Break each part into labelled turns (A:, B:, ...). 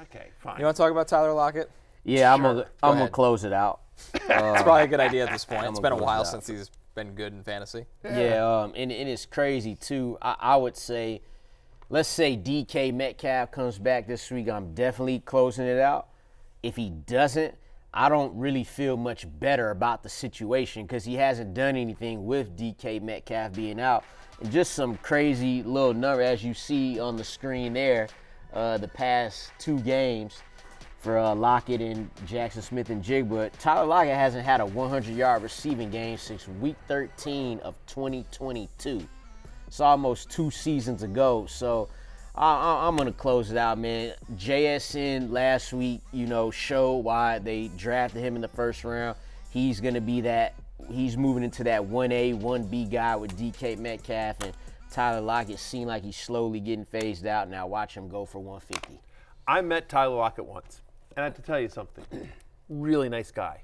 A: Okay, fine.
B: You want to talk about Tyler Lockett?
C: Yeah,
B: Sure.
C: I'm gonna close it out.
B: It's probably a good idea at this point. It's been a
C: close
B: while
C: it out.
B: since he's been good in fantasy.
C: Yeah, and it's crazy too. I would say, let's say DK Metcalf comes back this week, I'm definitely closing it out. If he doesn't, I don't really feel much better about the situation because he hasn't done anything with DK Metcalf being out. And just some crazy little number, as you see on the screen there, the past 2 games for Lockett and Jaxon Smith-Njigba. Tyler Lockett hasn't had a 100-yard receiving game since week 13 of 2022. It's almost 2 seasons ago. So I'm going to close it out, man. JSN last week, showed why they drafted him in the first round. He's going to be that. He's moving into that 1A, 1B guy with DK Metcalf, and Tyler Lockett seemed like he's slowly getting phased out. Now watch him go for 150.
A: I met Tyler Lockett once, and I have to tell you something. Really nice guy.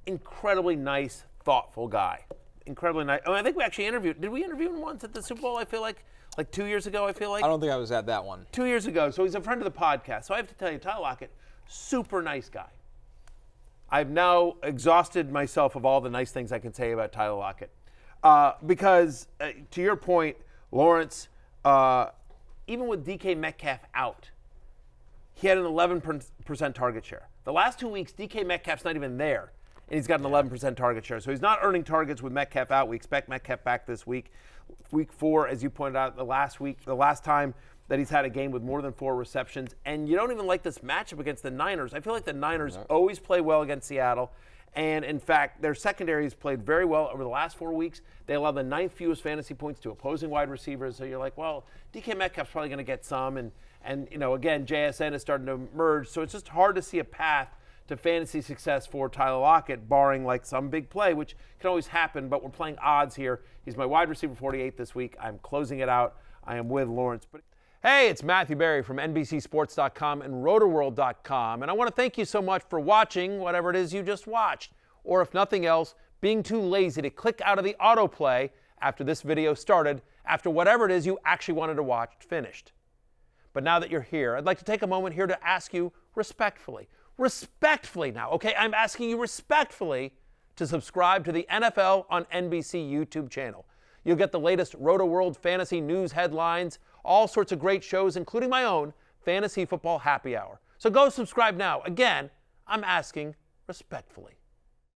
A: Incredibly nice, thoughtful guy. Incredibly nice. I think we actually interviewed. Did we interview him once at the Super Bowl? I feel like 2 years ago, I feel like.
B: I don't think I was at that one.
A: 2 years ago. So he's a friend of the podcast. So I have to tell you, Tyler Lockett, super nice guy. I've now exhausted myself of all the nice things I can say about Tyler Lockett. Because, to your point, Lawrence, even with DK Metcalf out, he had an 11% target share. The last 2 weeks, DK Metcalf's not even there, and he's got an 11% target share. So he's not earning targets with Metcalf out. We expect Metcalf back this week. Week 4, as you pointed out, the last time that he's had a game with more than 4 receptions. And you don't even like this matchup against the Niners. I feel like the Niners always play well against Seattle. And, in fact, their secondary has played very well over the last 4 weeks. They allow the 9th fewest fantasy points to opposing wide receivers. So you're like, well, DK Metcalf's probably going to get some. And again, JSN is starting to emerge. So it's just hard to see a path to fantasy success for Tyler Lockett, barring like some big play, which can always happen. But we're playing odds here. He's my wide receiver 48 this week. I'm closing it out. I am with Lawrence. Hey, it's Matthew Berry from NBCSports.com and RotoWorld.com, and I want to thank you so much for watching whatever it is you just watched, or if nothing else, being too lazy to click out of the autoplay after this video started, after whatever it is you actually wanted to watch finished. But now that you're here, I'd like to take a moment here to ask you respectfully now, okay? I'm asking you respectfully to subscribe to the NFL on NBC YouTube channel. You'll get the latest RotoWorld fantasy news headlines, all sorts of great shows, including my own Fantasy Football Happy Hour. So go subscribe now. Again, I'm asking respectfully.